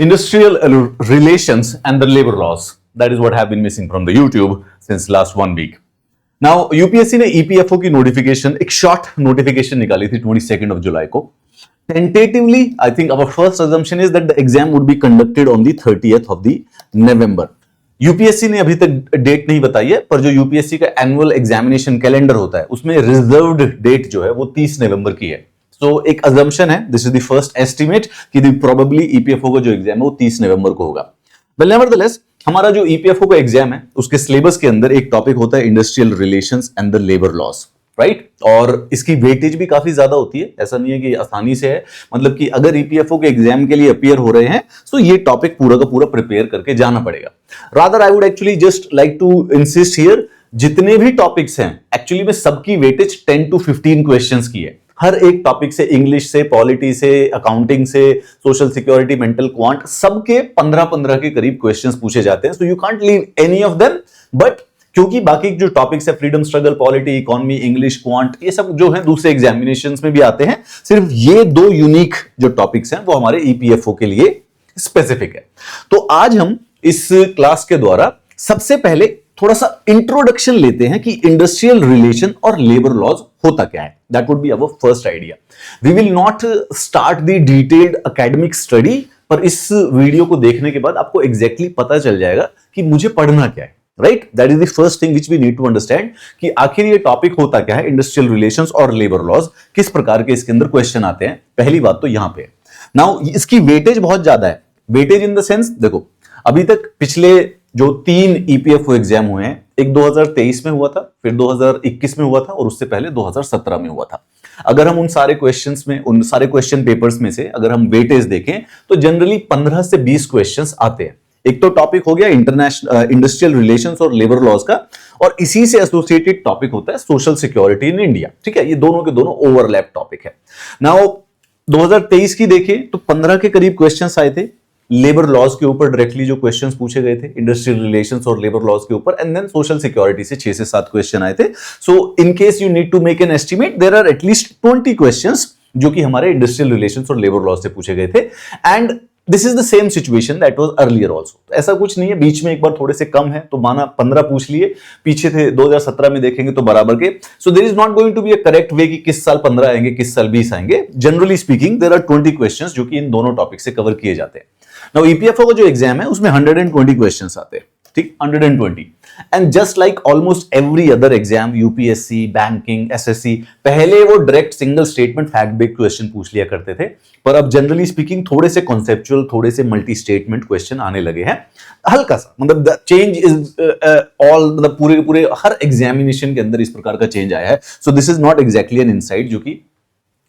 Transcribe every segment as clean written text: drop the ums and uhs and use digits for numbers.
Industrial relations and the labor laws. That is what have been missing from the YouTube since last 1 week. Now, UPSC ने EPFO की notification, एक short notification निकाली थी 22 जुलाई को. Tentatively, I think our first assumption is that the exam would be conducted on the 30th of the November. UPSC ने अभी तक date नहीं बताई है, पर जो यूपीएससी का एनुअल एग्जामिनेशन कैलेंडर होता है उसमें रिजर्व्ड डेट जो है वो 30 नवंबर की है. तो एक अजम्पशन है, this is the first estimate कि प्रोबेबली ईपीएफओ का जो एग्जाम है वो 30 नवंबर को होगा. वेल नेवरदलेस, हमारा जो ईपीएफओ का एग्जाम है उसके सिलेबस के अंदर एक टॉपिक होता है industrial relations and the labour laws, right. और इसकी वेटेज भी काफी ज्यादा होती है, ऐसा नहीं है कि आसानी से है. मतलब कि अगर ईपीएफओ के एग्जाम के लिए अपीयर हो रहे हैं तो ये टॉपिक पूरा का पूरा प्रिपेयर करके जाना पड़ेगा. Rather I would actually just like to insist here, जितने भी टॉपिक्स हैं एक्चुअली में सबकी वेटेज 10 to 15 क्वेश्चंस की है. हर एक टॉपिक से, इंग्लिश से, पॉलिटी से, अकाउंटिंग से, सोशल सिक्योरिटी, मेंटल क्वांट, सबके 15-15 के करीब क्वेश्चंस पूछे जाते हैं. So you can't leave any of them. But क्योंकि बाकी जो टॉपिक्स है, freedom struggle, polity, economy, English, quant, ये सब जो है दूसरे एग्जामिनेशंस में भी आते हैं. सिर्फ ये दो यूनिक जो टॉपिक्स हैं वो हमारे ईपीएफओ के लिए स्पेसिफिक है. तो आज हम इस क्लास के द्वारा सबसे पहले थोड़ा सा इंट्रोडक्शन लेते हैं कि इंडस्ट्रियल रिलेशन और लेबर लॉज होता क्या है. That would be our first idea. We will not start the detailed academic study, पर इस वीडियो को देखने के बाद आपको एग्जैक्टली पता चल जाएगा कि मुझे पढ़ना क्या है, right. That is the first thing which we need to understand कि आखिर ये टॉपिक होता क्या है, इंडस्ट्रियल रिलेशंस और लेबर लॉज, किस प्रकार के इसके अंदर क्वेश्चन आते हैं. पहली बात तो यहां पे. नाउ इसकी वेटेज बहुत ज्यादा है. वेटेज इन द सेंस, देखो अभी तक पिछले जो 3 ईपीएफओ एग्जाम हुए हैं, एक 2023 में हुआ था, फिर 2021 में हुआ था और उससे पहले 2017 में हुआ था. अगर हम उन सारे क्वेश्चंस में, उन सारे क्वेश्चन पेपर्स में से अगर हम वेटेज देखें तो जनरली 15 से 20 क्वेश्चंस आते हैं. एक तो टॉपिक हो गया इंटरनेशनल इंडस्ट्रियल रिलेशंस और लेबर लॉज का, और इसी से एसोसिएटेड टॉपिक होता है सोशल सिक्योरिटी इन इंडिया. ठीक है, ये दोनों के दोनों ओवरलैप टॉपिक है. नाउ 2023 की देखें तो 15 के करीब क्वेश्चंस आए थे लेबर लॉज के ऊपर, डायरेक्टली जो क्वेश्चंस पूछे गए थे इंडस्ट्रियल रिलेशंस और लेबर लॉज के ऊपर, एंड देन सोशल सिक्योरिटी से 6 से 7 क्वेश्चन आए थे. So in case you need to make an estimate, there are at least 20 questions जो कि हमारे इंडस्ट्रियल रिलेशंस और लेबर लॉज से पूछे गए थे. And this is the same situation that was earlier also. ऐसा कुछ नहीं है, बीच में एक बार थोड़े से कम है तो माना 15 पूछ लिए, पीछे थे 2017 में देखेंगे तो बराबर के. So there is not going to be a correct way कि किस साल 15 आएंगे, किस साल 20 आएंगे. Generally speaking there are 20 questions जो कि इन दोनों टॉपिक से कवर किए जाते हैं. नाउ ईपीएफओ का जो एग्जाम है उसमें 120 क्वेश्चंस आते हैं, ठीक, 120. And just like almost every other exam, UPSC, banking, SSC, पहले वो direct single statement fact based question पूछ लिया करते थे, पर अब जनरली स्पीकिंग थोड़े से कॉन्सेप्चुअल, थोड़े से मल्टी स्टेटमेंट क्वेश्चन आने लगे हैं. हल्का सा, मतलब द चेंज इज ऑल, मतलब पूरे के पूरे हर एग्जामिनेशन के अंदर इस प्रकार का चेंज आया है. So this is not exactly an insight जो कि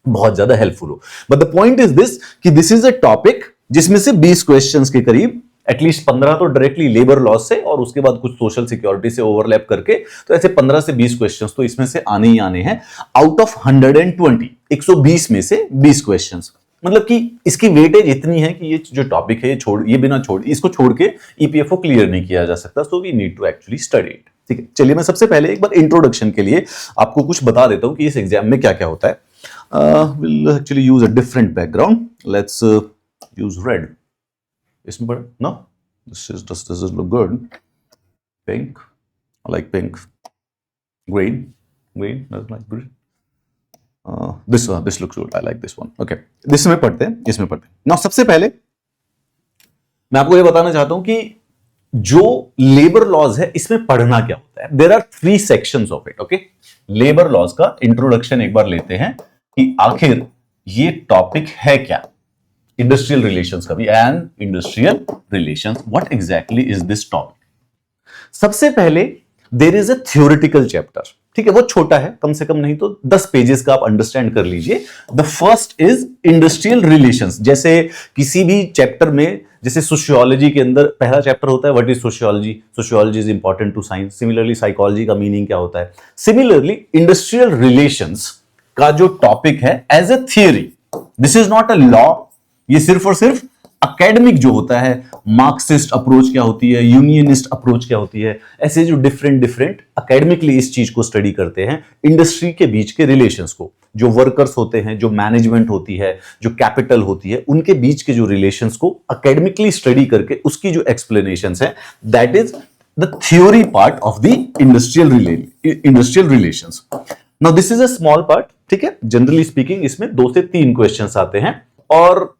बहुत ज्यादा हेल्पफुल हो. But the point is this कि दिस इज अ टॉपिक जिसमें से 20 क्वेश्चंस के करीब, एटलीस्ट 15 तो डायरेक्टली लेबर लॉज से और उसके बाद कुछ सोशल सिक्योरिटी से ओवरलैप करके, तो ऐसे 15 से 20 क्वेश्चंस तो इसमें से आने ही आने हैं. आउट ऑफ 120, 120 में से 20 क्वेश्चंस. मतलब कि इसकी वेटेज इतनी है कि ये जो टॉपिक है इसको छोड़ के ईपीएफओ क्लियर नहीं किया जा सकता. So we need to actually study it. ठीक है, चलिए मैं सबसे पहले एक बार इंट्रोडक्शन के लिए आपको कुछ बता देता हूं कि इस एग्जाम में क्या क्या होता है. Will actually use a different background. Let's use red. इसमें बड़ा no, this is look good. Pink, I like pink. Green, that's like green. This looks good. I like this one. Okay, इसमें पढ़ते हैं. Now सबसे पहले मैं आपको ये बताना चाहता हूं कि जो लेबर लॉज है इसमें पढ़ना क्या होता है. There are 3 sections of it. Okay, labour laws का इंट्रोडक्शन एक बार लेते हैं कि आखिर ये टॉपिक है क्या. इंडस्ट्रियल रिलेशंस का भी, and industrial relations, what exactly is this topic. सबसे पहले there is a theoretical chapter. ठीक है, वो छोटा है, कम से कम नहीं तो 10 पेजेस का आप अंडरस्टैंड कर लीजिए. The first is industrial relations. जैसे किसी भी चैप्टर में, जैसे सोशियोलॉजी के अंदर पहला चैप्टर होता है what is sociology. Sociology is important to science. Similarly psychology का मीनिंग क्या होता है. सिमिलरली इंडस्ट्रियल रिलेशंस का जो टॉपिक है as a theory, this is not a law. ये सिर्फ और सिर्फ एकेडमिक जो होता है, मार्क्सिस्ट अप्रोच क्या होती है, यूनियनिस्ट अप्रोच क्या होती है, ऐसे जो डिफरेंट डिफरेंट एकेडमिकली इस चीज को स्टडी करते हैं, इंडस्ट्री के बीच के रिलेशंस को, जो वर्कर्स होते हैं, जो मैनेजमेंट होती है, जो कैपिटल होती है, उनके बीच के जो रिलेशंस को एकेडमिकली स्टडी करके उसकी जो एक्सप्लेनेशंस है, that is the theory part of the industrial relations. Now this is a small part, ठीक है. जनरली स्पीकिंग इसमें 2 से 3 क्वेश्चंस आते हैं और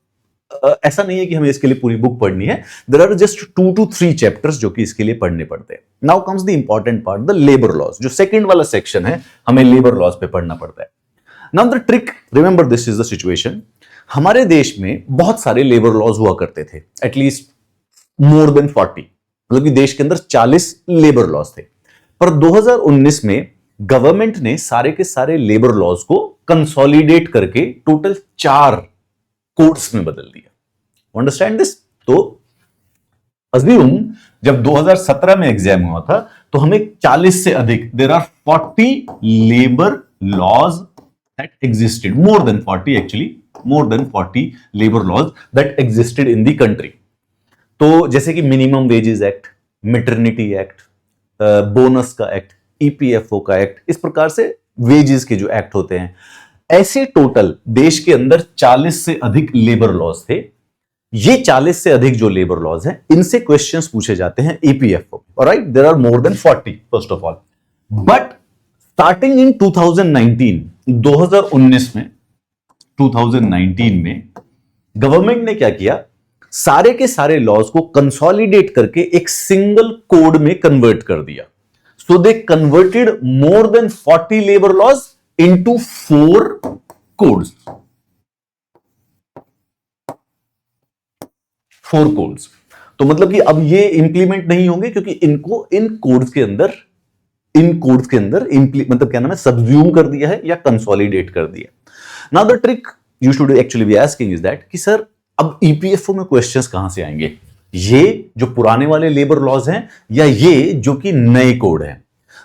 ऐसा नहीं है कि हमें इसके लिए पूरी बुक पढ़नी है. There are just 2 to 3 chapters जो कि इसके लिए पढ़ने पड़ते हैं. Now comes the important part, the labour laws. जो सेकंड वाला सेक्शन है, हमें लेबर लॉज पे पढ़ना पड़ता है. Now the trick, remember this is the situation. हमारे देश में बहुत सारे लेबर लॉज हुआ करते थे, एटलीस्ट मोर देन 40, मतलब कि देश के अंदर 40 लेबर लॉज थे. पर 2019 में गवर्नमेंट ने सारे के सारे लेबर लॉज को कंसोलिडेट करके टोटल 4 कोड्स में बदल दिया. Understand this? तो अज्यूम जब 2017 में एग्जाम हुआ था तो हमें 40 से अधिक, there are 40 labour laws that existed, more than 40 actually, more than 40 labour laws that existed in the country. तो जैसे कि minimum wages act, maternity act, bonus का एक्ट, ईपीएफओ का एक्ट, इस प्रकार से वेजेस के जो एक्ट होते हैं, ऐसे टोटल देश के अंदर 40 से अधिक लेबर लॉज थे. ये 40 से अधिक जो लेबर लॉज हैं, इनसे क्वेश्चंस पूछे जाते हैं EPFO. Alright, there are more than 40 first of all. But starting in 2019, 2019 में गवर्नमेंट ने क्या किया, सारे के सारे लॉज को कंसोलिडेट करके एक सिंगल कोड में कन्वर्ट कर दिया. So they converted more than 40 labour laws into 4 codes. 4 codes. तो मतलब कि अब ये इंप्लीमेंट नहीं होंगे क्योंकि इनको इन कोड्स के अंदर मतलब क्या नाम है, सबज्यूम कर दिया है या कंसोलिडेट कर दिया. Now the trick you should actually be asking is that कि सर अब ईपीएफओ में क्वेश्चंस कहां से आएंगे, ये जो पुराने वाले लेबर लॉज हैं या ये जो कि नए कोड हैं.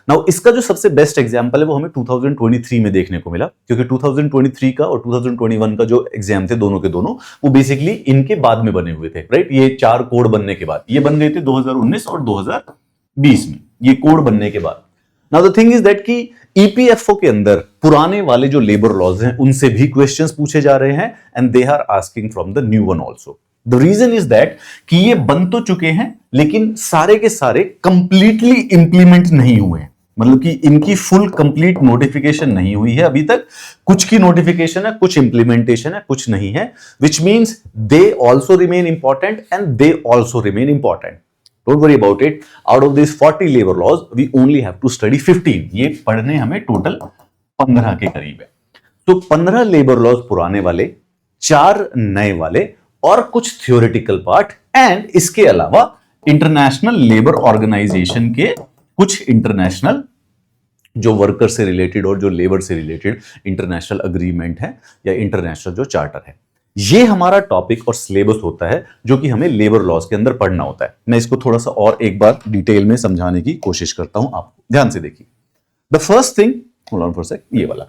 नाउ इसका जो सबसे बेस्ट एग्जांपल है वो हमें 2023 में देखने को मिला, क्योंकि 2023 का और 2021 का जो एग्जाम थे दोनों के दोनों, वो बेसिकली इनके बाद में बने हुए थे. राइट, ये 4 कोड बनने के बाद ये बन गए थे 2019 और 2020 में, ये कोड बनने के बाद. Now the thing is that कि ईपीएफओ के अंदर पुराने वाले जो लेबर लॉज हैं उनसे भी क्वेश्चंस पूछे जा रहे हैं and they are asking from the new one also. The reason is that कि ये बन तो चुके हैं लेकिन सारे के सारे कंप्लीटली इंप्लीमेंट नहीं हुए हैं, मतलब कि इनकी फुल कंप्लीट नोटिफिकेशन नहीं हुई है अभी तक. कुछ की नोटिफिकेशन है, कुछ इंप्लीमेंटेशन है, कुछ नहीं है, which means they also remain important and they also remain important. Don't worry about it. Out of this 40 labour laws we only have to study 15. ये पढ़ने हमें टोटल 15 के करीब है. तो 15 लेबर लॉज पुराने वाले, 4 नए वाले और कुछ थ्योरेटिकल पार्ट, एंड इसके अलावा इंटरनेशनल लेबर ऑर्गेनाइजेशन के कुछ इंटरनेशनल जो वर्कर से रिलेटेड और जो लेबर से रिलेटेड इंटरनेशनल अग्रीमेंट है या इंटरनेशनल जो चार्टर है. ये हमारा टॉपिक और सिलेबस होता है जो कि हमें लेबर लॉज के अंदर पढ़ना होता है. मैं इसको थोड़ा सा और एक बार डिटेल में समझाने की कोशिश करता हूं, आप ध्यान से देखिए. The first thing, hold on for a second, ये वाला.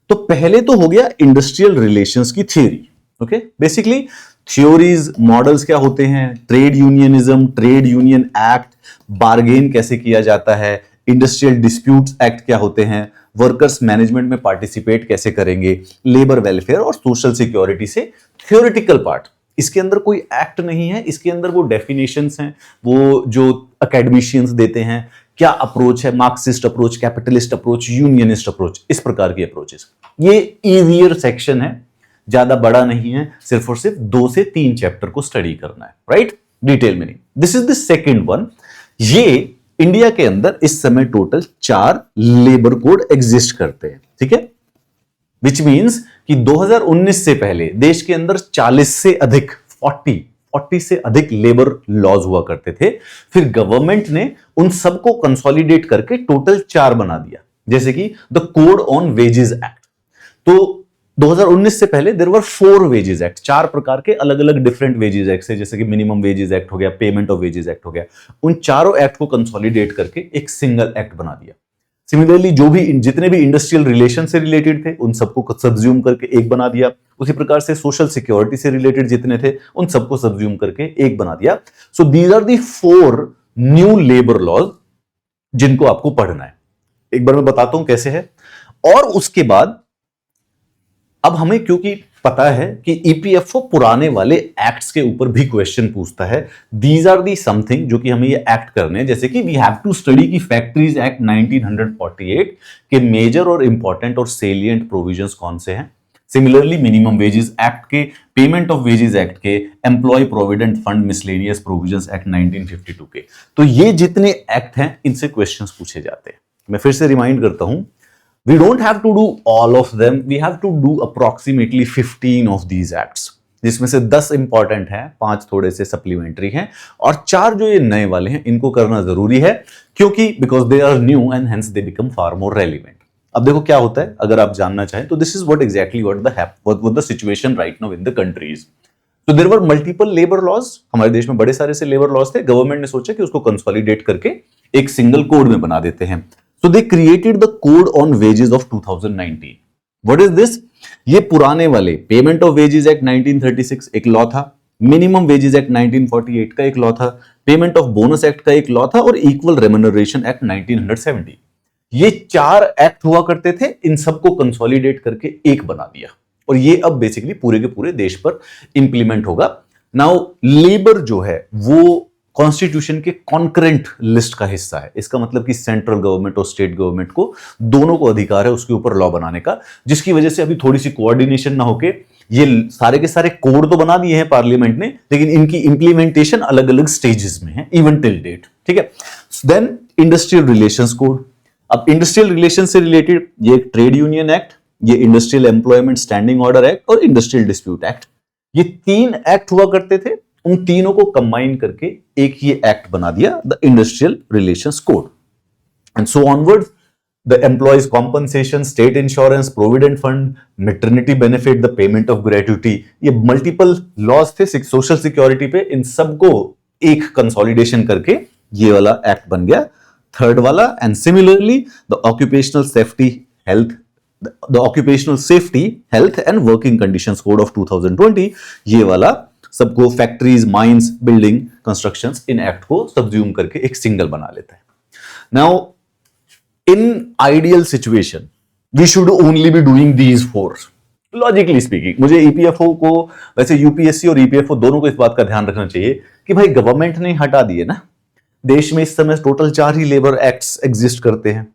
तो पहले तो हो गया इंडस्ट्रियल रिलेशंस की theory. Okay, basically theories, models क्या होते हैं, trade unionism, trade union act, bargain कैसे किया जाता है, इंडस्ट्रियल डिस्प्यूट्स एक्ट क्या होते हैं, वर्कर्स मैनेजमेंट में पार्टिसिपेट कैसे करेंगे, लेबर वेलफेयर और सोशल सिक्योरिटी से थ्योरेटिकल पार्ट. इसके अंदर कोई एक्ट नहीं है, इसके अंदर वो डेफिनेशंस हैं, वो जो एकेडमिशियंस देते हैं, क्या अप्रोच है, Marxist approach, capitalist approach, unionist approach, इस प्रकार की अप्रोचेस. ये इजियर सेक्शन है, ज्यादा बड़ा नहीं है, सिर्फ और सिर्फ 2 से 3 चैप्टर को स्टडी करना है. राइट, डिटेल में नहीं. This is the second one. ये इंडिया के अंदर इस समय टोटल 4 लेबर कोड एग्जिस्ट करते हैं. ठीक है, विच मींस कि 2019 से पहले देश के अंदर 40 से अधिक 40 से अधिक लेबर लॉज हुआ करते थे. फिर गवर्नमेंट ने उन सबको कंसोलिडेट करके टोटल 4 बना दिया, जैसे कि the code on wages act. तो 2019 से पहले देयर वर 4 वेजेस एक्ट, 4 प्रकार के अलग अलग डिफरेंट वेजेस एक्ट है, जैसे कि मिनिमम वेजेस एक्ट हो गया, पेमेंट ऑफ वेजेस एक्ट हो गया. उन चारों एक्ट को कंसोलिडेट करके एक सिंगल एक्ट बना दिया. सिमिलरली जो भी जितने भी इंडस्ट्रियल रिलेशन से रिलेटेड थे उन सबको सब्ज्यूम करके एक बना दिया। उसी प्रकार से सोशल सिक्योरिटी से रिलेटेड जितने थे उन सबको सब्ज्यूम करके एक बना दिया। So these are the 4 new labour laws जिनको आपको पढ़ना है। एक बार मैं बताता हूं कैसे है। और उसके बाद अब हमें क्योंकि पता है कि ईपीएफओ पुराने वाले एक्ट्स के ऊपर भी क्वेश्चन पूछता है, दीज आर दी समथिंग जो कि हमें ये एक्ट करने हैं। जैसे कि वी हैव टू स्टडी की फैक्ट्रीज एक्ट 1948 के मेजर और इंपॉर्टेंट और सेलिएंट प्रोविजंस कौन से हैं। सिमिलरली मिनिमम वेजेस एक्ट के, पेमेंट ऑफ वेजेस एक्ट के, employ provident fund miscellaneous provisions act 1952 के। तो ये जितने एक्ट हैं इनसे क्वेश्चंस पूछे जाते हैं। मैं फिर से रिमाइंड करता हूं, we don't have to do all of them, we have to do approximately 15 of these acts, जिसमें से 10 इंपॉर्टेंट हैं, 5 थोड़े से सप्लीमेंट्री हैं और 4 जो ये नए वाले हैं इनको करना जरूरी है क्योंकि because they are new and hence they become far more relevant. अब देखो क्या होता है अगर आप जानना चाहें तो this is what exactly what the situation right now in the countries. तो there were multiple labour laws, हमारे देश में बड़े सारे से लेबर लॉज थे। गवर्नमेंट ने सोचा कि उसको कंसोलिडेट करके एक सिंगल कोड में बना देते हैं। So they created the code on wages of 2019. What is this? ये पुराने वाले पेमेंट ऑफ वेजेस एक्ट 1936 एक लॉ था, मिनिमम वेजेस एक्ट 1948 का एक लॉ था, पेमेंट ऑफ बोनस एक्ट का एक लॉ था और इक्वल रेम्यूनरेशन एक्ट 1970। ये 4 एक्ट हुआ करते थे, इन सबको कंसोलिडेट करके एक बना दिया और ये अब बेसिकली पूरे के पूरे देश पर इंप्लीमेंट होगा। नाउ लेबर जो है वो कॉन्स्टिट्यूशन के कॉन्करेंट लिस्ट का हिस्सा है। इसका मतलब कि सेंट्रल गवर्नमेंट और स्टेट गवर्नमेंट को दोनों को अधिकार है उसके ऊपर लॉ बनाने का, जिसकी वजह से अभी थोड़ी सी कोऑर्डिनेशन ना होके ये सारे के सारे कोड तो बना दिए हैं पार्लियामेंट ने, लेकिन इनकी इंप्लीमेंटेशन अलग अलग स्टेजेस में है इवन टिल डेट। ठीक है। Then industrial relations code. अब इंडस्ट्रियल रिलेशन से रिलेटेड ये ट्रेड यूनियन एक्ट, ये industrial employment standing order act और इंडस्ट्रियल डिस्प्यूट एक्ट, ये 3 एक्ट हुआ करते थे। उन तीनों को कंबाइन करके एक ही एक्ट बना दिया, the industrial relations code. And so onwards, the employees compensation, state insurance, provident fund, maternity benefit, the payment of gratuity, ये मल्टीपल लॉज थे सोशल सिक्योरिटी पे। इन सबको एक कंसोलिडेशन करके ये वाला एक्ट बन गया, थर्ड वाला। And similarly the occupational safety health, the occupational safety health and working conditions code of 2020, ये वाला सबको फैक्ट्रीज, माइंस, बिल्डिंग, कंस्ट्रक्शंस इन एक्ट को सब्ज्यूम करके एक सिंगल बना लेता है। Now in ideal situation we should only be doing these 4 logically speaking. मुझे ईपीएफओ को, वैसे यूपीएससी और ईपीएफओ दोनों को इस बात का ध्यान रखना चाहिए कि भाई गवर्नमेंट ने हटा दिए ना, देश में इस समय टोटल 4 ही लेबर एक्ट्स एग्जिस्ट करते हैं,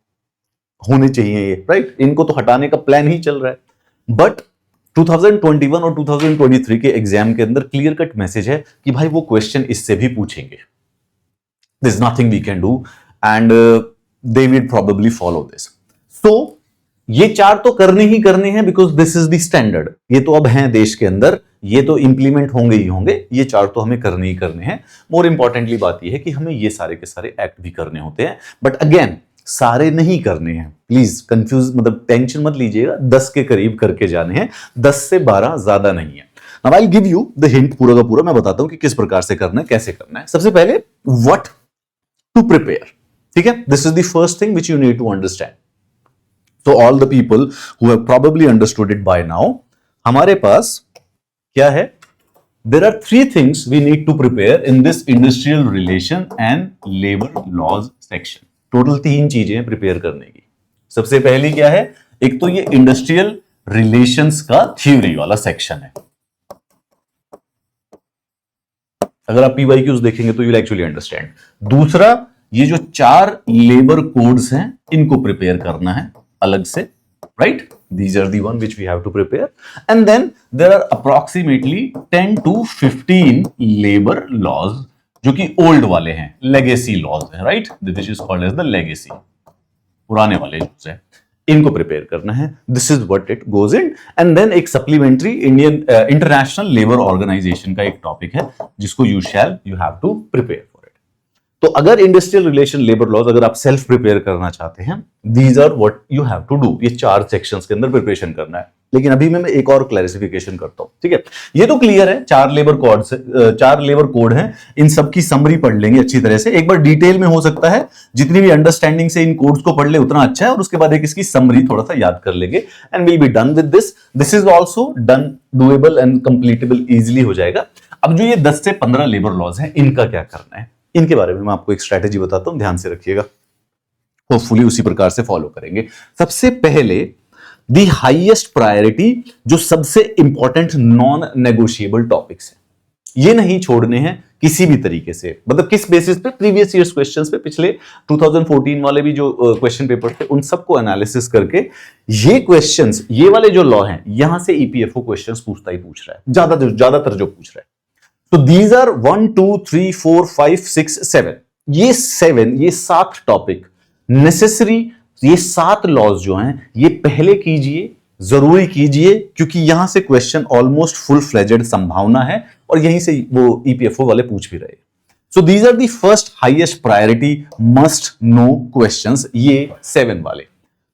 होने चाहिए ये, राइट। इनको तो हटाने का प्लान ही चल रहा है। बट 2021 और 2023 के एग्जाम के अंदर क्लियर कट मैसेज है कि भाई वो क्वेश्चन इससे भी पूछेंगे। There is nothing we can do and they will probably follow this. So ये 4 तो करने ही करने हैं because this is the standard. ये तो अब हैं देश के अंदर, ये तो इंप्लीमेंट होंगे ही होंगे, ये 4 तो हमें करने ही करने हैं। मोर इंपॉर्टेंटली बात ये है कि हमें ये सारे के सारे एक्ट भी करने होते हैं, बट अगेन सारे नहीं करने हैं। प्लीज कंफ्यूज, मतलब टेंशन मत लीजिएगा, 10 के करीब करके जाने हैं, 10 से 12 ज्यादा नहीं है। Now I will give you the hint, पूरा का पूरा मैं बताता हूं कि किस प्रकार से करना है, कैसे करना है। सबसे पहले व्हाट टू प्रिपेयर, ठीक है। This is the first thing which you need to understand. So all the people who have probably understood it by now, हमारे पास क्या है, there are 3 things we need to prepare in this industrial relation and labour laws section. Total 3 चीजें prepare करने की। सबसे पहली क्या है, एक तो ये इंडस्ट्रियल रिलेशंस का थ्योरी वाला सेक्शन है। अगर आप पीवाईक्यूज देखेंगे तो यू विल एक्चुअली अंडरस्टैंड। दूसरा, ये जो 4 लेबर कोड्स हैं इनको प्रिपेयर करना है अलग से, right. These are the one which we have to prepare, and then there are approximately 10 to 15 labor laws जो कि ओल्ड वाले हैं, लेगेसी लॉज है, right, this is called as the legacy, पुराने वाले लॉज है, इनको प्रिपेयर करना है। This is what it goes in. And then एक supplementary Indian international labour organisation का एक टॉपिक है जिसको you have to prepare for it. तो अगर इंडस्ट्रियल रिलेशन लेबर लॉज अगर आप सेल्फ प्रिपेयर करना चाहते हैं, these are what you have to do. ये 4 सेक्शंस के अंदर प्रिपरेशन करना है। लेकिन अभी मैं एक और क्लैरिफिकेशन करता हूं, ठीक है। ये तो क्लियर है, 4 लेबर कोड हैं, इन सब की समरी पढ़ लेंगे अच्छी तरह से। एक बार डिटेल में हो सकता है जितनी भी अंडरस्टैंडिंग से इन कोड्स को पढ़ ले उतना अच्छा है, और उसके बाद एक इसकी समरी थोड़ा सा याद कर लेंगे and will be done with this. This is also done, doable and completable easily हो जाएगा। अब जो ये 10 से 15 लेबर लॉज हैं, इनका क्या करना है, इनके बारे में मैं आपको एक स्ट्रेटेजी बताता हूं, ध्यान से रखिएगा। होपफुली उसी प्रकार से फॉलो करेंगे। सबसे पहले दी हाईएस्ट प्रायोरिटी, जो सबसे इंपॉर्टेंट नॉन नेगोशिएबल टॉपिक्स हैं, ये नहीं छोड़ने हैं किसी भी तरीके से। मतलब किस बेसिस पे, प्रीवियस ईयर्स क्वेश्चंस पे, पिछले 2014 वाले भी जो क्वेश्चन पेपर थे उन सबको एनालिसिस करके ये क्वेश्चंस, ये वाले जो लॉ हैं, यहां से ईपीएफओ क्वेश्चंस पूछता ही पूछ रहा है, ज्यादातर जो पूछ रहा है। तो दीज आर 1 2 3 4 5 6 7, ये 7 टॉपिक नेसेसरी, ये 7 लॉज जो हैं ये पहले कीजिए, जरूरी कीजिए, क्योंकि यहां से क्वेश्चन ऑलमोस्ट फुल फ्लेजेड संभावना है और यहीं से वो ईपीएफओ वाले पूछ भी रहे। So these are the first highest priority must know questions, ये 7 वाले।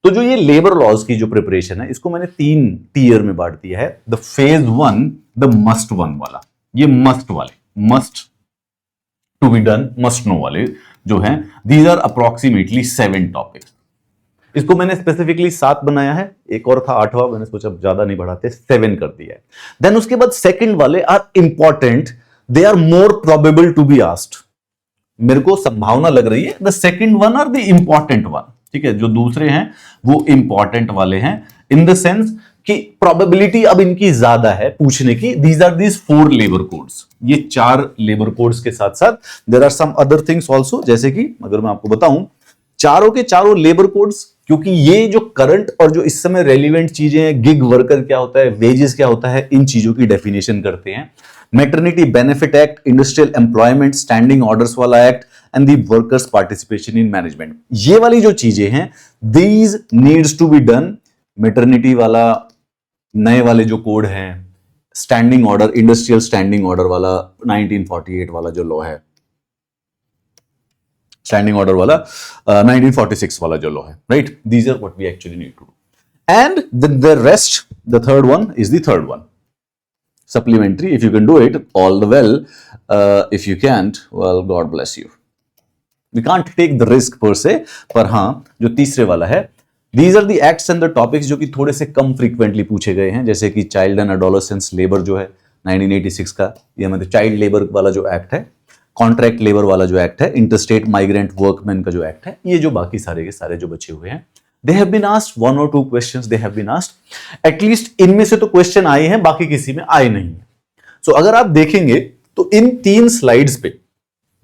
तो जो ये लेबर लॉज की जो प्रिपरेशन है, इसको मैंने 3 टीयर में बांट दिया है। द फेज 1, द मस्ट 1 वाला, ये मस्ट वाले, must to be done, must know वाले जो हैं, दीज आर अप्रोक्सीमेटली 7 टॉपिक्स। इसको मैंने स्पेसिफिकली 7 बनाया है, एक और था 8वां, मैंने सोचा ज्यादा नहीं बढ़ाते, 7 कर दिया है। देन उसके बाद सेकंड वाले are important, they are more probable to be asked. मेरे को संभावना लग रही है the second one are the important one, ठीक है। जो दूसरे हैं वो इंपॉर्टेंट वाले हैं इन द सेंस कि प्रोबेबिलिटी अब इनकी ज्यादा है पूछने की। These are these 4 labour codes, ये 4 लेबर कोड्स के साथ साथ there are some other things also, जैसे कि अगर मैं आपको बताऊं, चारों के चारों लेबर कोड्स, क्योंकि ये जो करंट और जो इस समय रेलिवेंट चीजें हैं, गिग वर्कर क्या होता है, वेजेस क्या होता है, इन चीजों की डेफिनेशन करते हैं। Maternity benefit act, industrial employment standing orders वाला act and the workers participation in management, ये वाली जो चीजें हैं, these needs to be done. Maternity वाला, नए वाले जो कोड हैं, standing order, industrial standing order वाला 1948 वाला जो लॉ है, स्टैंडिंग ऑर्डर वाला 1946 वाला जो लॉ है, right, these are what we actually need to do. And the rest, the third one is the third one, supplementary. If you can do it, all the well. If you can't, well, God bless you. We can't take the risk per se, पर हाँ, जो तीसरे वाला है, these are the acts and the topics जो कि थोड़े से कम frequently पूछे गए हैं, जैसे कि चाइल्ड एंड एडोलेसेंस लेबर जो है 1986 का, ये मतलब चाइल्ड लेबर वाला जो एक्ट है, कॉन्ट्रैक्ट लेबर वाला जो एक्ट है, इंटरस्टेट माइग्रेंट वर्कमैन का जो एक्ट है, ये जो बाकी सारे के सारे जो बचे हुए हैं, they have been asked 1 or 2 questions, they have been asked, at least इनमें से तो क्वेश्चन आए हैं, बाकी किसी में आए नहीं है। सो अगर आप देखेंगे तो इन 3 स्लाइड्स पे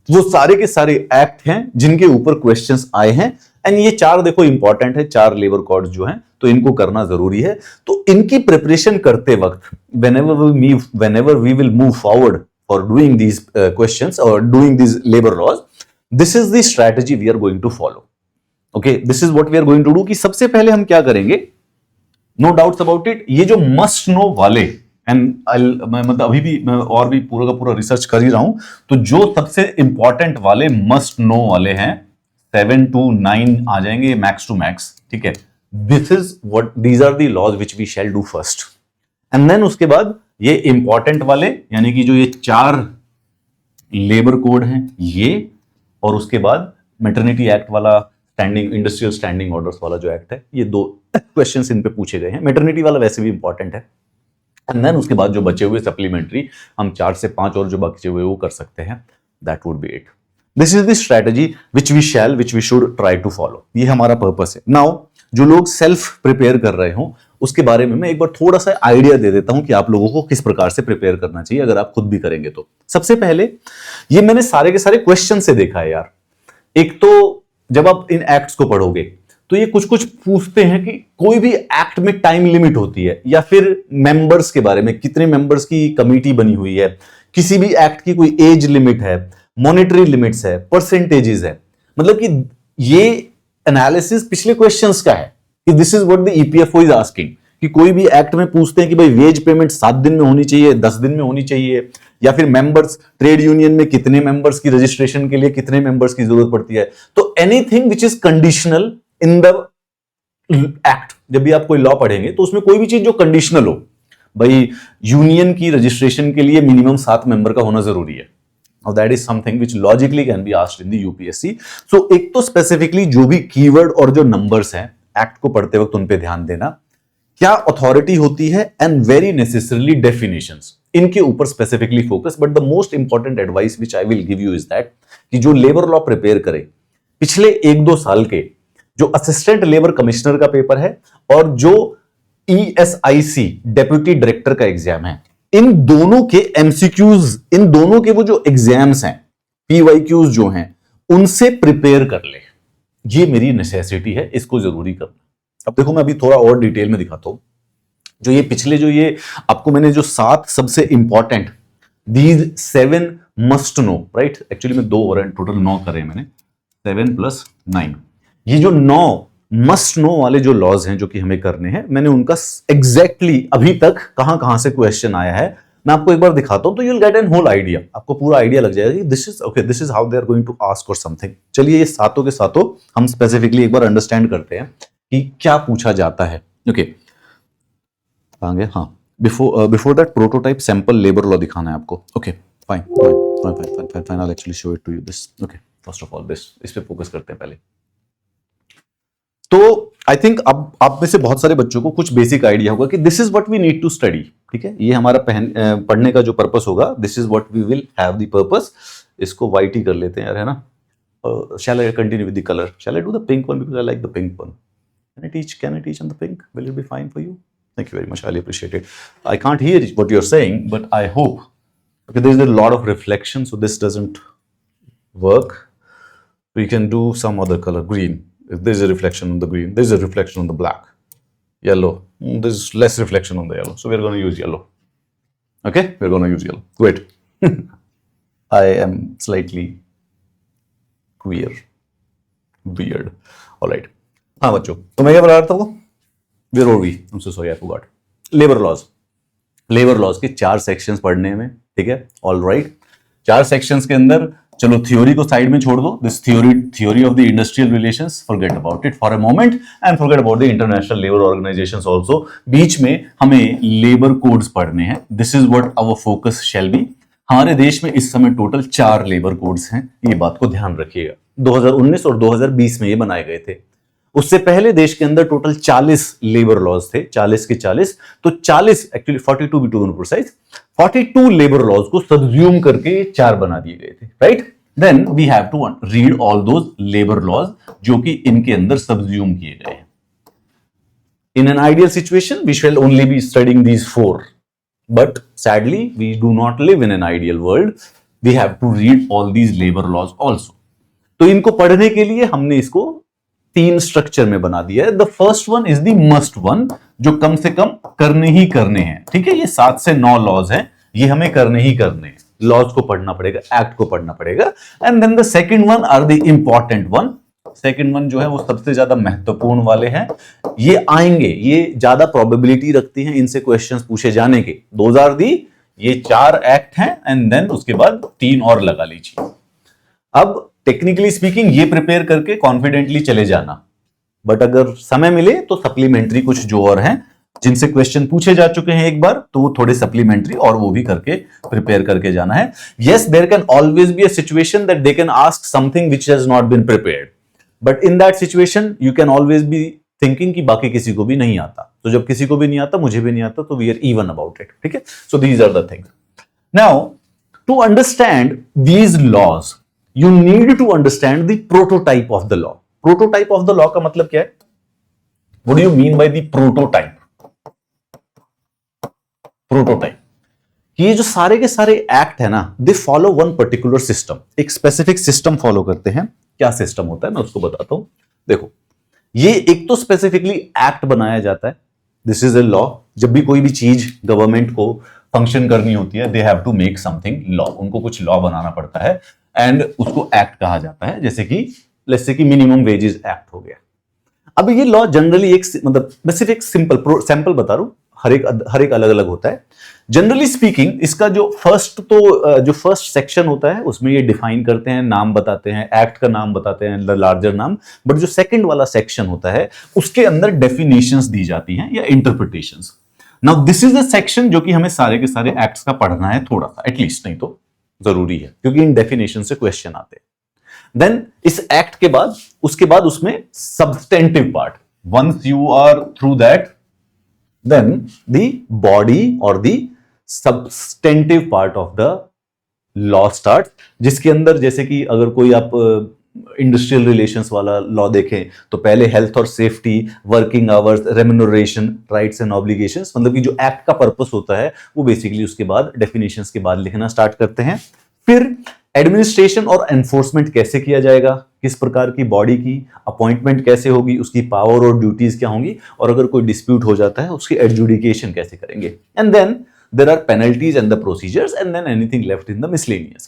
वो सारे के सारे एक्ट हैं जिनके ऊपर क्वेश्चंस आए हैं, एंड ये 4 देखो इंपॉर्टेंट है, 4 लेबर कोड्स जो हैं, तो इनको करना जरूरी है। तो इनकी प्रिपरेशन करते वक्त whenever we will move forward for doing these questions or doing these labor laws, this is the strategy we are going to follow. Okay, this is what we are going to do, कि सबसे पहले हम क्या करेंगे, no doubts about it, ये जो must know वाले, and मैं मतलब अभी भी मैं और भी पूरा का पूरा रिसर्च कर ही रहा हूं, तो जो सबसे इंपॉर्टेंट वाले मस्ट नो वाले हैं 7 to 9 आ जाएंगे मैक्स टू मैक्स, ठीक है। This is what, these are the laws which we shall do first, and then उसके बाद ये इंपॉर्टेंट वाले, यानी कि जो ये 4 लेबर कोड हैं ये, और उसके बाद मैटरनिटी एक्ट वाला, स्टैंडिंग इंडस्ट्रियल स्टैंडिंग ऑर्डर्स वाला जो एक्ट है, ये 2 क्वेश्चंस इन पे पूछे गए हैं। मैटरनिटी वाला वैसे भी इंपॉर्टेंट है, एंड देन उसके बाद जो बचे हुए सप्लीमेंट्री हम 4 से 5 और जो बचे हुए वो कर सकते हैं। That would be it. This is the strategy which we should try to follow. ये हमारा पर्पस है। नाउ जो लोग सेल्फ प्रिपेयर कर रहे हो उसके बारे में मैं एक बार थोड़ा सा आइडिया दे देता हूं कि आप लोगों को किस प्रकार से प्रिपेयर करना चाहिए अगर आप खुद भी करेंगे तो। सबसे पहले ये मैंने सारे के सारे क्वेश्चन से देखा है यार। एक तो जब आप इन एक्ट्स को पढ़ोगे तो ये कुछ कुछ पूछते हैं कि कोई भी एक्ट में टाइम लिमिट होती है, या फिर मेंबर्स के बारे में, कितने मेंबर्स की कमेटी बनी हुई है, किसी भी एक्ट की कोई एज लिमिट है, मॉनेटरी लिमिट्स है, परसेंटेजेस है। मतलब कि ये एनालिसिस पिछले क्वेश्चंस का है कि this is what the EPFO is asking, कि कोई भी एक्ट में पूछते हैं कि भाई वेज पेमेंट 7 दिन में होनी चाहिए, 10 दिन में होनी चाहिए, या फिर मेंबर्स, ट्रेड यूनियन में कितने मेंबर्स की रजिस्ट्रेशन के लिए कितने मेंबर्स की जरूरत पड़ती है। तो anything which is conditional in the act, जब भी आप कोई लॉ पढ़ेंगे तो उसमें कोई भी चीज जो कंडीशनल हो, भाई यूनियन की रजिस्ट्रेशन के लिए मिनिमम 7 मेंबर का होना जरूरी है, और that is something which logically can be asked in the UPSC. So एक तो स्पेसिफिकली जो भी कीवर्ड और जो नंबर्स हैं एक्ट को पढ़ते वक्त उन पे ध्यान देना, क्या अथॉरिटी होती है, एंड वेरी नेसेसरली डेफिनेशंस, इनके ऊपर specifically focus. But the most important advice which I will give you is that कि जो लेबर लॉ प्रिपेयर करे, पिछले 1-2 साल के जो असिस्टेंट लेबर कमिश्नर का पेपर है और जो ESIC डेप्यूटी डायरेक्टर का एग्जाम है, इन दोनों के एमसीक्यूज, इन दोनों के वो जो एग्जाम्स हैं, PYQs जो हैं, उनसे प्रिपेयर कर ले। ये मेरी नेसेसिटी है, इसको जरूरी करना। अब देखो मैं अभी थोड़ा और डिटेल में दिखाता हूं। जो ये पिछले जो ये आपको मैंने जो 7 सबसे important, these 7 must know, right, actually में 2 और टोटल 9 करे मैंने, 7 + 9, ये जो 9 मस्ट नो वाले जो लॉज हैं जो कि हमें करने हैं, मैंने उनका एग्जैक्टली अभी तक कहां से क्वेश्चन आया है मैं आपको एक बार दिखाता हूं, तो you will get an whole idea, आपको पूरा आइडिया लग जाएगा कि this is okay, this is how they are going to ask और समथिंग। चलिए ये सातों के सातों हम स्पेसिफिकली एक बार अंडरस्टैंड करते हैं कि क्या पूछा जाता है। ओके, आगे, हाँ, before that prototype sample labour law दिखाना है आपको। Okay, fine, I will actually show it to you this. Okay, first of all this, इस पे फोकस करते हैं पहले। तो आई थिंक अब आप में से बहुत सारे बच्चों को कुछ बेसिक आइडिया होगा कि this is what we need to study. ठीक है, ये हमारा पढ़ने का जो पर्पस होगा, this is what we will have the purpose. इसको व्हाइट ही कर लेते हैं यार, है ना। Shall I continue with the colour, shall I do the pink one because I like the pink one. Can I teach on the pink? Will it be fine for you? Thank you very much. Highly appreciate it. I can't hear what you're saying, but I hope. Okay, there's a lot of reflection, so this doesn't work. We can do some other color, green. If there's a reflection on the green, there's a reflection on the black. Yellow. There's less reflection on the yellow, so we're going to use yellow. Okay, we're going to use yellow. Great. I am slightly queer. Weird. All right. हाँ बच्चों, तो मैं क्या बता रहा था वो, where are we, I am so sorry I forgot. Labour laws, labour laws के 4 सेक्शंस पढ़ने में, ठीक है, ऑल राइट। 4 सेक्शंस के अंदर चलो थ्योरी को साइड में छोड़ दो, this theory of the industrial relations, forget about it for a moment, and forget about the international labour organisations also. बीच में हमें लेबर कोड्स पढ़ने हैं, this is what our focus shall be. हमारे देश में इस समय टोटल 4 लेबर कोड्स हैं, ये बात को ध्यान रखिएगा। 2019 और 2020 में ये बनाए गए थे। उससे पहले देश के अंदर टोटल 40 लेबर लॉज थे, 40 के 40, तो 40 एक्चुअली 42 भी to be precise, 42 labour laws को सबज्यूम करके 4 बना दिए गए थे, right. Then we have to read all those labour laws जो कि इनके अंदर सबज्यूम किए गए हैं। In an ideal situation we shall only be studying these 4, but sadly we do not live in an ideal world, we have to read all these labour laws also. तो इनको पढ़ने के लिए हमने इसको 3 स्ट्रक्चर में बना दिया है। The first one is the must one, जो कम से कम करने ही करने हैं, ठीक है। ये 7 से 9 लॉज हैं, ये हमें करने ही करने हैं, लॉज को पढ़ना पड़ेगा, एक्ट को पढ़ना पड़ेगा। And then the second one are the important one, second one जो है वो सबसे ज्यादा महत्वपूर्ण वाले हैं, ये आएंगे, ये ज्यादा प्रोबेबिलिटी रखती हैं इनसे क्वेश्चंस पूछे जाने के। 2000 दी, ये 4 एक्ट हैं, एंड देन उसके बाद 3 और लगा लीजिए। अब टेक्निकली स्पीकिंग ये प्रिपेयर करके कॉन्फिडेंटली चले जाना, बट अगर समय मिले तो सप्लीमेंट्री कुछ जो और हैं जिनसे क्वेश्चन पूछे जा चुके हैं एक बार, तो वो थोड़े सप्लीमेंट्री और वो भी करके प्रिपेयर करके जाना है। Yes, there can always be a situation that they can ask something which has not been prepared, but in that situation you can always be thinking कि बाकी किसी को भी नहीं आता, तो जब किसी को भी नहीं आता, मुझे भी नहीं आता, तो we are even about it, ठीक है। So these are the things. Now to understand these laws you need to understand the prototype of the law. Prototype of the law का मतलब क्या है? What do you mean by the prototype? Prototype. ये जो सारे के सारे act है ना, they follow one particular system. एक specific system follow करते हैं। क्या system होता है मैं उसको बताता हूं। देखो, ये एक तो specifically एक्ट बनाया जाता है, this is a law। जब भी कोई भी चीज गवर्नमेंट को फंक्शन करनी होती है, they have to make something law, उनको कुछ लॉ बनाना पड़ता है, एंड उसको एक्ट कहा जाता है। जैसे कि लेट्स से कि मिनिमम वेजेस एक्ट हो गया। अब ये लॉ जनरली एक मतलब मैं सिर्फ एक सैंपल बता रहा हूं, हर एक अलग अलग होता है। जनरली स्पीकिंग इसका जो फर्स्ट सेक्शन होता है उसमें ये डिफाइन करते हैं, नाम बताते हैं, एक्ट का नाम बताते हैं, लार्जर नाम। बट जो सेकंड वाला सेक्शन होता है उसके अंदर डेफिनेशंस दी जाती हैं या interpretations. Now this is the section जो कि हमें सारे के सारे एक्ट्स का पढ़ना है थोड़ा सा एटलीस्ट, नहीं तो जरूरी है क्योंकि इन डेफिनेशन से क्वेश्चन आते हैं। देन इस एक्ट के बाद उसके बाद उसमें substantive part, once you are through that then the body or the substantive part of the law starts, जिसके अंदर जैसे कि अगर कोई आप इंडस्ट्रियल रिलेशंस वाला लॉ देखें तो पहले हेल्थ और safety, working hours, remuneration, rights and obligations, मतलब कि जो एक्ट का पर्पस होता है वो बेसिकली उसके बाद डेफिनेशंस के बाद लिखना स्टार्ट करते हैं। फिर एडमिनिस्ट्रेशन और एनफोर्समेंट कैसे किया जाएगा, किस प्रकार की बॉडी की अपॉइंटमेंट कैसे होगी, उसकी पावर और ड्यूटीज क्या होंगी, और अगर कोई डिस्प्यूट हो जाता है उसकी एडजुडिकेशन कैसे करेंगे। And then there are penalties and the procedures and then anything left in the miscellaneous.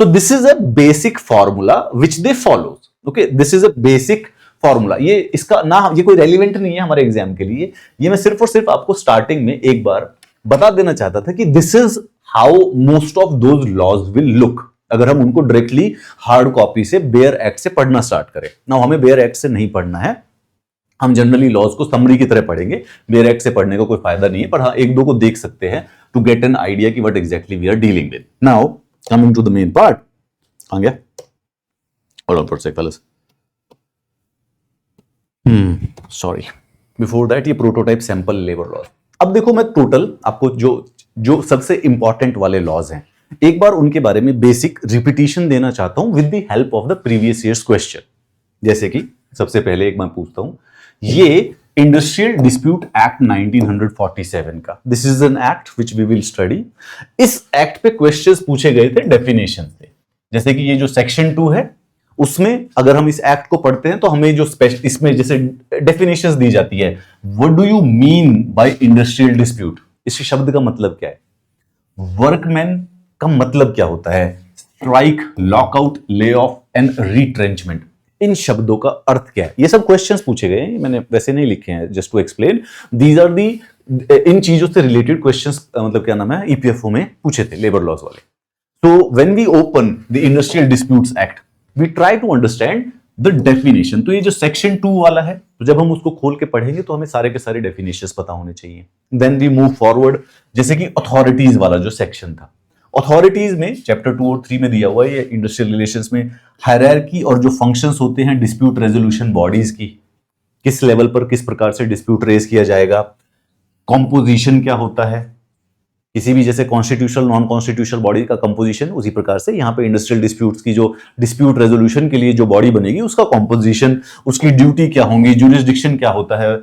So this is a basic formula which they follow. Okay, this is a basic formula. ये इसका ना ये कोई relevant नहीं है हमारे exam के लिए, ये मैं सिर्फ और सिर्फ आपको स्टार्टिंग में एक बार बता देना चाहता था कि this is how most of those laws will look अगर हम उनको डायरेक्टली हार्ड कॉपी से बेयर एक्ट से पढ़ना स्टार्ट करें। ना हमें बेयर एक्ट से नहीं पढ़ना है, हम जनरली लॉज को समरी की तरह पढ़ेंगे। बेयर एक्ट से पढ़ने का कोई फायदा नहीं है, पर हाँ एक दो को देख सकते हैं टू गेट एन आइडिया कि what exactly we are dealing with. Now coming to the main part. आ गया, hold on for a second fellas। Sorry, before that ये प्रोटोटाइप सैंपल लेबर लॉज। अब देखो मैं टोटल आपको जो सबसे इंपॉर्टेंट वाले लॉज हैं एक बार उनके बारे में बेसिक रिपीटिशन देना चाहता हूं with the help of the previous years question. जैसे कि सबसे पहले एक मैं पूछता हूं, ये इंडस्ट्रियल डिस्प्यूट एक्ट 1947 का, this is an act which we will study. इस एक्ट पे क्वेश्चंस पूछे गए थे डेफिनेशन से। जैसे कि ये जो सेक्शन 2 है उसमें अगर हम इस एक्ट को पढ़ते हैं तो हमें जो इसमें जैसे डेफिनेशंस दी जाती है, what do you mean by industrial dispute, इस शब्द का मतलब क्या है, वर्कमैन का मतलब क्या होता है, strike, lockout, lay off and retrenchment, इन शब्दों का अर्थ क्या है। ये सब क्वेश्चंस पूछे गए हैं, मैंने वैसे नहीं लिखे हैं, just to explain these are the, इन चीजों से रिलेटेड क्वेश्चंस मतलब क्या नाम है ईपीएफओ में पूछे थे लेबर लॉज वाले। तो when we open the industrial disputes act we try to understand the definition. तो ये जो सेक्शन 2 वाला है, तो जब हम उसको खोल के पढ़ेंगे तो हमें सारे के सारे डेफिनेशंस पता होने चाहिए। देन वी मूव फॉरवर्ड, जैसे कि अथॉरिटीज वाला जो सेक्शन था, अथॉरिटीज में चैप्टर 2 और 3 में दिया हुआ है इंडस्ट्रियल रिलेशंस में हायरार्की और जो फंक्शंस होते हैं डिस्प्यूट रेजोल्यूशन बॉडीज की, किस लेवल पर किस प्रकार से डिस्प्यूट रेज किया जाएगा, कॉम्पोजिशन क्या होता है, किसी भी जैसे कॉन्स्टिट्यूशनल नॉन कॉन्स्टिट्यूशनल बॉडी का कंपोजिशन, उसी प्रकार से यहाँ पे इंडस्ट्रियल डिस्प्यूट्स की जो डिस्प्यूट रेजोल्यूशन के लिए जो बॉडी बनेगी उसका कॉम्पोजिशन, उसकी ड्यूटी क्या होंगी, जुरिस्डिक्शन क्या होता है,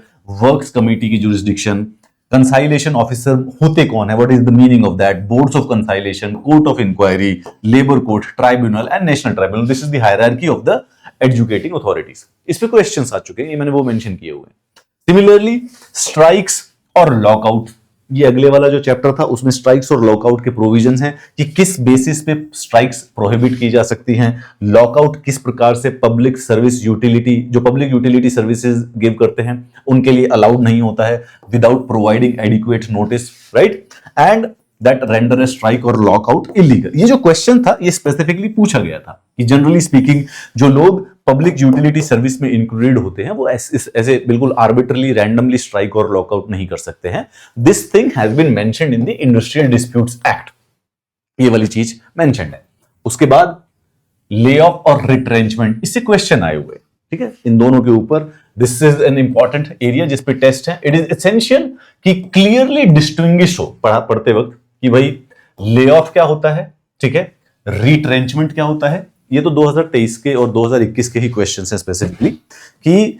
वर्क्स कमेटी की जुरिस्डिक्शन, कंसाइलेशन ऑफिसर होते कौन है, what is the meaning of that, boards of conciliation, court of inquiry, labour court, tribunal and national tribunal. This is the hierarchy of the educating authorities. इस पे questions आ चुके हैं, ये मैंने वो मेंशन किए हुए हैं। सिमिलरली स्ट्राइक्स और लॉकआउट, ये अगले वाला जो चैप्टर था उसमें स्ट्राइक्स और लॉकआउट के प्रोविजंस हैं कि किस बेसिस पे स्ट्राइक्स प्रोहिबिट की जा सकती हैं, लॉकआउट किस प्रकार से पब्लिक सर्विस यूटिलिटी, जो पब्लिक यूटिलिटी सर्विसेज गिव करते हैं उनके लिए अलाउड नहीं होता है without providing adequate notice, right, and that render A strike और लॉकआउट इलीगल। ये जो क्वेश्चन था ये स्पेसिफिकली पूछा गया था कि जनरली स्पीकिंग जो लोग पब्लिक यूटिलिटी सर्विस में इंक्लूडेड होते हैं वो ऐसे बिल्कुल आर्बिट्रली रैंडमली स्ट्राइक और लॉकआउट नहीं कर सकते हैं। This thing has been mentioned in the industrial disputes act, ये वाली चीज मेंशन्ड है। उसके बाद ले ऑफ और रिट्रेंचमेंट, इससे क्वेश्चन आए हुए, ठीक है, इन दोनों के ऊपर। This is an important area जिस पे टेस्ट है। इट इज एसेंशियल कि क्लियरली डिस्टिंग्विश हो पढ़ते वक्त कि भाई ले ऑफ क्या होता है, ठीक है, रिट्रेंचमेंट क्या होता है। ये तो 2023 के और 2021 के ही क्वेश्चंस हैं स्पेसिफिकली, कि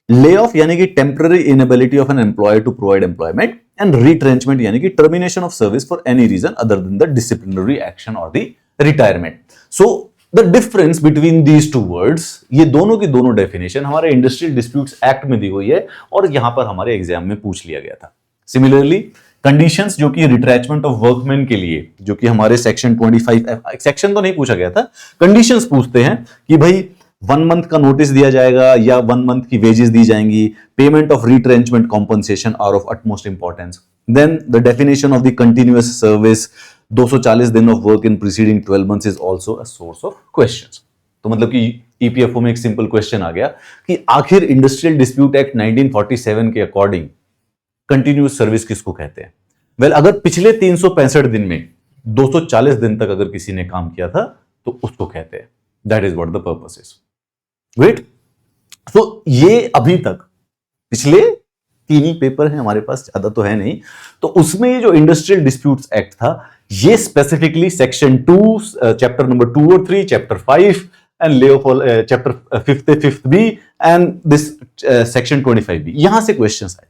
ले ऑफ यानी कि temporary inability of an employer to provide employment, and retrenchment यानी कि termination of service for any reason other than the disciplinary action और the retirement. So the difference between these two words, ये दोनों की दोनों definition हमारे industrial disputes act में दी हुई है और यहां पर हमारे एग्जाम में पूछ लिया गया था। सिमिलरली कंडीशंस जो कि रिट्रेचमेंट ऑफ वर्कमैन के लिए, जो कि हमारे सेक्शन 25 सेक्शन तो नहीं पूछा गया था, कंडीशंस पूछते हैं कि भाई 1 मंथ का नोटिस दिया जाएगा या 1 मंथ की वेजेस दी जाएंगी, payment of retrenchment compensation are of utmost importance. Then the definition of the continuous service, 240 दिन of work in preceding 12 months is also a source of questions. तो मतलब कि ईपीएफओ में एक सिंपल क्वेश्चन आ गया कि आखिर इंडस्ट्रियल डिस्प्यूट एक्ट 1947 के अकॉर्डिंग कंटिन्यूअस सर्विस किसको कहते हैं? वेल, अगर पिछले 365 दिन में 240 दिन तक अगर किसी ने काम किया था तो उसको कहते हैं। That is what the purpose is. Wait, so ये अभी तक पिछले 3 ही पेपर हैं हमारे पास, ज्यादा तो है नहीं, तो उसमें ये जो इंडस्ट्रियल डिस्प्यूट्स एक्ट था, ये स्पेसिफिकली सेक्शन 2, चैप्टर नंबर 2 और 3, चैप्टर 5 एंड लेओपोल chapter 5th B and this section 25 B, यहां से क्वेश्चंस आए।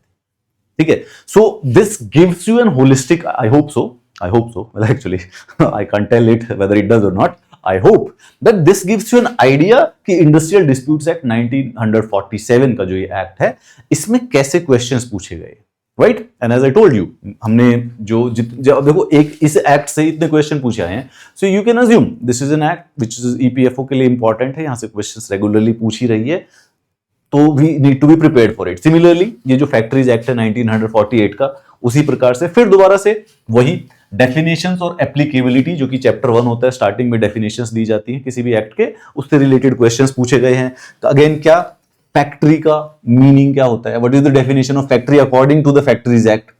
ठीक है, so this gives you an holistic, I hope so, well actually I can't tell it whether it does or not, I hope that this gives you an idea कि industrial disputes act 1947 का जो ये act है, इसमें कैसे questions पूछे गए, right? And as I told you, हमने जो देखो एक इस एक्ट से इतने क्वेश्चन पूछे आए हैं, so you can assume this is an act which is EPFO के लिए इंपॉर्टेंट है, यहां से क्वेश्चंस रेगुलरली पूछी रही है, तो we need to be prepared for it. Similarly ये जो फैक्ट्रीज एक्ट है 1948 का, उसी प्रकार से फिर दोबारा से वही डेफिनेशंस और एप्लीकेबिलिटी, जो कि चैप्टर 1 होता है, स्टार्टिंग में डेफिनेशंस दी जाती हैं किसी भी एक्ट के, उससे रिलेटेड क्वेश्चंस पूछे गए हैं। तो अगेन क्या फैक्ट्री का मीनिंग क्या होता है, what is the definition of factory according to the factories act,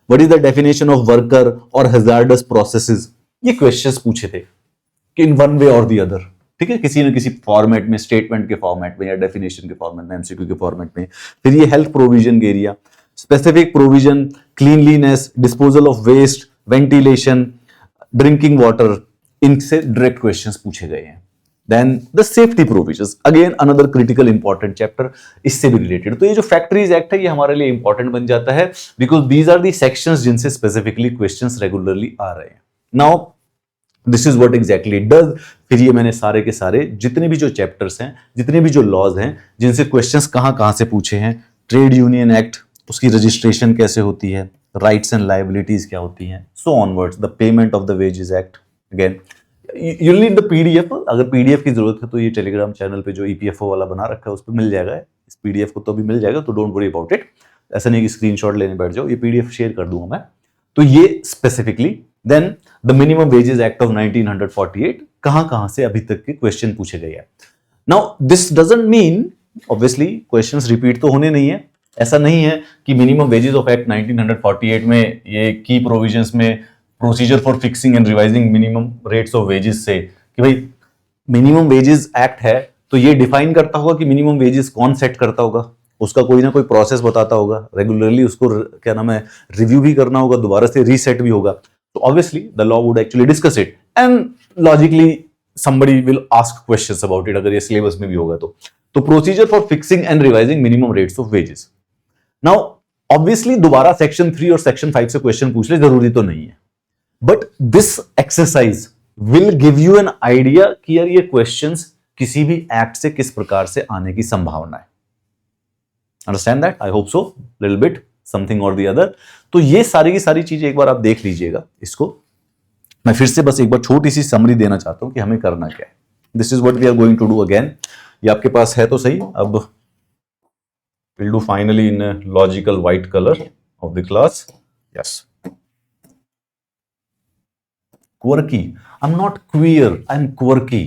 what is the definition of worker और हैजार्डस प्रोसेसेस, ये क्वेश्चंस पूछे थे कि इन वन वे और द अदर। ठीक है, किसी न किसी फॉर्मेट में, स्टेटमेंट के फॉर्मेट में या डेफिनेशन के फॉर्मेट में, एमसीक्यू के फॉर्मेट में। फिर ये हेल्थ प्रोविजन के area, specific provision, cleanliness, disposal of waste, ventilation, drinking water, इनसे डायरेक्ट क्वेश्चंस पूछे गए हैं। Then the safety provisions, again another critical important chapter, इससे भी रिलेटेड। तो ये जो फैक्ट्रीज एक्ट है, ये हमारे लिए इंपॉर्टेंट बन जाता है because these are the sections जिनसे स्पेसिफिकली क्वेश्चंस रेगुलरली आ रहे हैं। Now this is what exactly it does. फिर ये मैंने सारे के सारे जितने भी जो चैप्टर्स हैं, जितने भी जो लॉज हैं, जिनसे क्वेश्चंस कहां से पूछे हैं, ट्रेड यूनियन एक्ट, उसकी रजिस्ट्रेशन कैसे होती है, राइट्स एंड लायबिलिटीज क्या होती हैं, so onwards, the payment of the wages act. Again you need the PDF, अगर पीडीएफ की जरूरत है तो ये टेलीग्राम चैनल पे जो ईपीएफओ वाला बना रखा है उस पर मिल जाएगा, इस पीडीएफ को तो भी मिल जाएगा, तो डोंट वरी अबाउट इट। ऐसा नहीं कि स्क्रीनशॉट लेने बैठ जाओ, ये पीडीएफ शेयर कर दूंगा मैं। तो ये specifically then the minimum wages act of 1948, कहां से अभी तक के क्वेश्चन पूछे गए हैं। Now this doesn't mean, obviously questions repeat तो होने नहीं है, ऐसा नहीं है कि मिनिमम वेजेस ऑफ एक्ट 1948 में ये की प्रोविजंस में procedure for fixing and revising minimum rates of wages से कि भाई मिनिमम वेजेस एक्ट है तो ये डिफाइन करता होगा कि मिनिमम वेजेस कौन सेट करता होगा, उसका कोई ना कोई प्रोसेस बताता होगा, रेगुलरली उसको क्या नाम है रिव्यू भी करना होगा, दोबारा से रीसेट भी होगा। तो obviously the law would actually discuss it and logically somebody will ask questions about it अगर ये सिलेबस में भी होगा तो procedure for fixing and revising minimum rates of wages. Now obviously दोबारा सेक्शन 3 और सेक्शन 5 से क्वेश्चन पूछ ले, जरूरी तो नहीं है, but this exercise will give you N idea कि यार ये क्वेश्चंस किसी भी एक्ट से किस प्रकार से आने की संभावना है। Understand that? I hope so, little bit something और द अदर। तो ये सारी की सारी चीजें एक बार आप देख लीजिएगा। इसको मैं फिर से बस एक बार छोटी सी समरी देना चाहता हूं कि हमें करना क्या है। This is what we are going to do again. ये आपके पास है तो सही। अब will do finally in logical white colour of the class. Yes, quirky. I'm not queer, I'm quirky.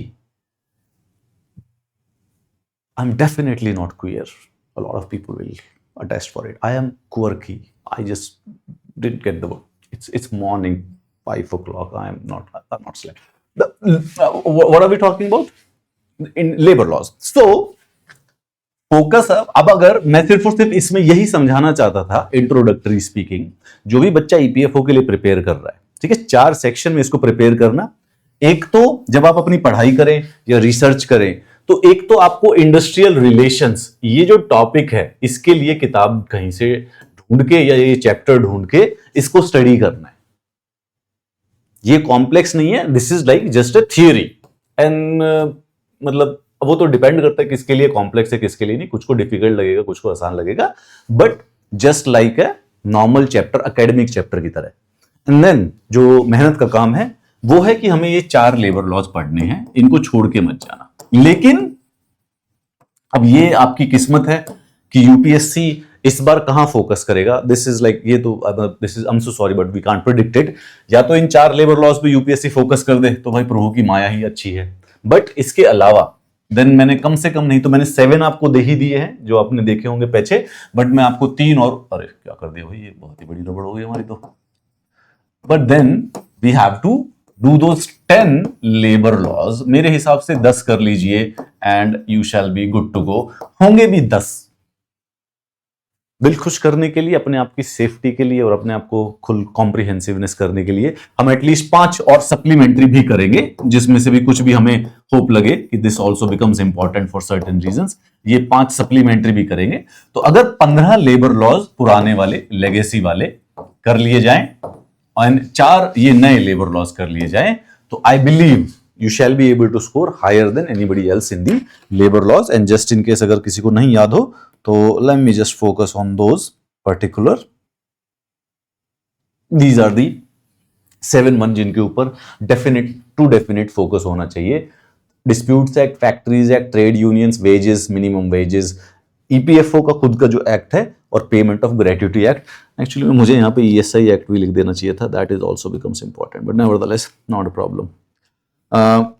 I'm definitely not queer. A lot of people will attest for it. I am quirky. I just didn't get the word. It's morning, 5 o'clock. I'm not slept. What are we talking about? In labor laws. So, focus अब अगर मैं सिर्फ और सिर्फ इसमें यही समझाना चाहता था, इंट्रोडक्टरी स्पीकिंग, जो भी बच्चा ईपीएफओ के लिए प्रिपेयर कर रहा है, ठीक है, 4 सेक्शन में इसको प्रिपेयर करना। एक तो जब आप अपनी पढ़ाई करें या रिसर्च करें तो एक तो आपको इंडस्ट्रियल रिलेशंस, ये जो टॉपिक है, इसके लिए किताब कहीं से ढूंढ के या ये चैप्टर ढूंढ के इसको स्टडी करना है। ये कॉम्प्लेक्स नहीं है, this is like just a theory and मतलब वो तो डिपेंड करता है किसके लिए कॉम्प्लेक्स है किसके लिए नहीं। कुछ को डिफिकल्ट लगेगा, कुछ को आसान लगेगा, but just like a normal chapter, academic chapter की तरह। एंड देन जो मेहनत का काम है वो है कि हमें ये 4 लेबर लॉज पढ़ने हैं, इनको छोड़ के मत जाना। लेकिन अब ये आपकी किस्मत है कि यूपीएससी इस बार कहां फोकस करेगा. दिस इज लाइक ये तो this is I am so sorry but we can't predict it. या तो इन 4 लेबर लॉज पे यूपीएससी फोकस कर दे तो भाई प्रभु की माया ही अच्छी है. बट इसके अलावा देन मैंने कम से कम नहीं तो मैंने 7 आपको दे ही दिए हैं जो आपने देखे होंगे पीछे. बट मैं आपको 3 और, अरे क्या कर दिया भाई, ये बहुत ही बड़ी गड़बड़ हो गई हमारी तो. But then we have to do those 10 labour laws. मेरे हिसाब से 10 कर लीजिए and you shall be good to go. होंगे भी 10. दिल खुश करने के लिए, अपने आप की सेफ्टी के लिए और अपने आप को खुल कॉम्प्रिहेंसिवनेस करने के लिए हम एटलीस्ट 5 और सप्लीमेंट्री भी करेंगे, जिसमें से भी कुछ भी हमें होप लगे कि this also becomes important for certain reasons. ये 5 सप्लीमेंट्री भी करेंगे. तो अगर 15 लेबर लॉज पुराने वाले लेगेसी वाले कर लिए जाएं और 4 ये नए लेबर लॉज कर लिए जाएं तो I believe you shall be able to score higher than anybody else in the labor laws. And just in case अगर किसी को नहीं याद हो तो let me just focus on those particular. These are the 7 जिनके ऊपर definite focus होना चाहिए. Disputes Act, Factories Act, Trade Unions, Wages, Minimum Wages, EPFO का खुद का जो एक्ट है और पेमेंट ऑफ ग्रेट्यूटी एक्ट. एक्चुअली मुझे यहाँ पे ESI एक्ट भी लिख देना चाहिए था. That is also becomes important but nevertheless not a problem.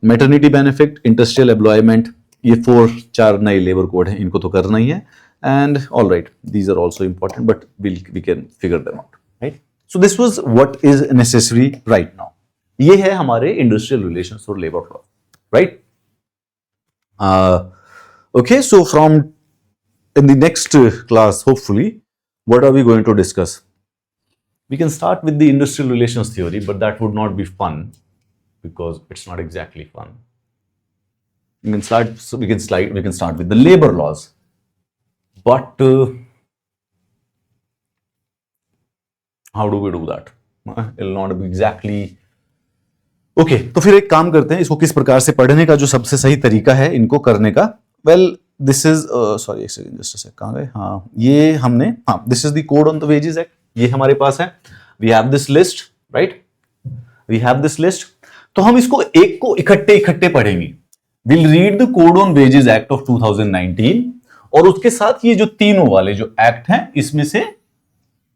Maternity benefit, industrial employment, ये 4 नए लेबर कोड हैं, इनको तो करना ही है. And all right, these are also important but we can figure them out, right. So this was what is necessary right now. ये है हमारे इंडस्ट्रियल रिलेशंस और labour law, right. Okay, so from in the next class hopefully what are we going to discuss? We can start with the industrial relations theory, but that would not be fun because it's not exactly fun. We can start with the labor laws, but how do we do that? It will not be exactly okay. तो फिर एक काम करते हैं, इसको किस प्रकार से पढ़ने का जो सबसे सही तरीका है इनको करने का. Well, दिस इज सॉरी एक सेकंड, जस्ट अ सेकंड, कहां गए. हाँ, ये हमने, हाँ, this is the code on the wages act. ये हमारे पास है. We have this list, right. We have this list. तो हम इसको एक को इकट्ठे पढ़ेंगे. Will read the code on wages act of 2019 और उसके साथ ये जो तीनों वाले जो एक्ट हैं इसमें से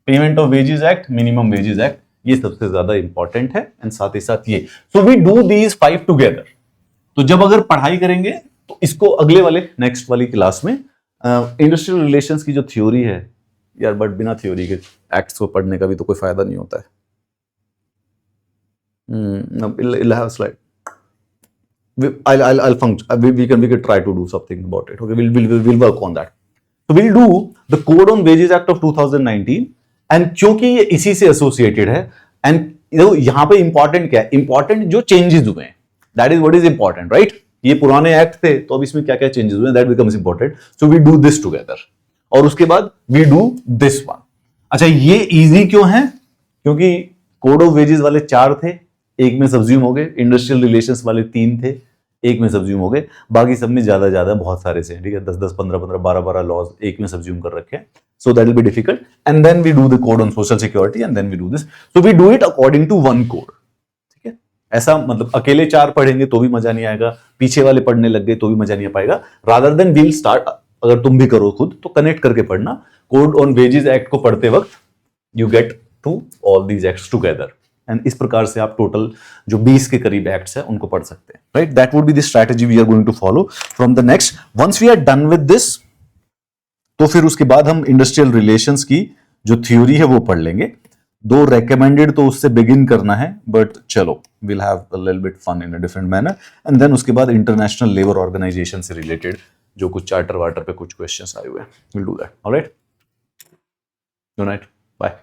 payment of wages act, minimum wages act, ये सबसे ज्यादा इंपॉर्टेंट है. एंड साथ ही साथ ये, so we do these 5 together. तो जब अगर पढ़ाई करेंगे तो इसको अगले वाले नेक्स्ट वाली क्लास में इंडस्ट्रियल रिलेशंस की जो थ्योरी है यार, बट बिना थ्योरी के एक्ट्स को पढ़ने का भी तो कोई फायदा नहीं होता है. I'll have a slide. I'll function. We can try to do something about it. Okay, we'll work on that. So we'll do the Code on Wages Act of 2019, and क्योंकि ये इसी से एसोसिएटेड है, एंड यहाँ पे important क्या है, important जो चेंजेस हुए हैं, that is what is important, right. ये पुराने एक्ट थे तो अब इसमें क्या क्या चेंजेस हुए, that becomes important. So we do this together और उसके बाद वी डू दिस वन. अच्छा, ये इजी क्यों है? क्योंकि कोड ऑफ वेजेस वाले 4 थे, एक में सब्ज्यूम हो गए. इंडस्ट्रियल रिलेशंस वाले 3 थे, एक में सब्ज्यूम हो गए. बाकी सब में ज्यादा बहुत सारे से, ठीक है, 10 15 12 लॉज एक में सब्ज्यूम कर रखे हैं. So that will be difficult. And then we do the code on social security and then we do this. So we do it according to one code. ठीक है, ऐसा मतलब अकेले 4 पढ़ेंगे तो भी मजा नहीं आएगा, पीछे वाले पढ़ने लग गए तो भी मजा नहीं आ पाएगा. रादर देन वील स्टार्ट, अगर तुम भी करो खुद तो कनेक्ट करके पढ़ना. कोड ऑन वेजेस एक्ट को पढ़ते वक्त you get to all these acts together, and इस प्रकार से आप टोटल जो 20 के करीब एक्ट्स है उनको पढ़ सकते हैं, right. That would be the strategy we are going to follow from the next. Once we are done with this, तो फिर उसके बाद हम इंडस्ट्रियल रिलेशंस की जो थ्योरी है वो पढ़ लेंगे. 2 रेकमेंडेड तो उससे बिगिन करना है, बट चलो will have a little bit fun in a different manner. And then उसके बाद इंटरनेशनल लेबर ऑर्गेनाइजेशन से रिलेटेड जो कुछ चार्टर वार्टर पे कुछ क्वेश्चंस आए हुए हैं, will do that. Alright, good night, bye.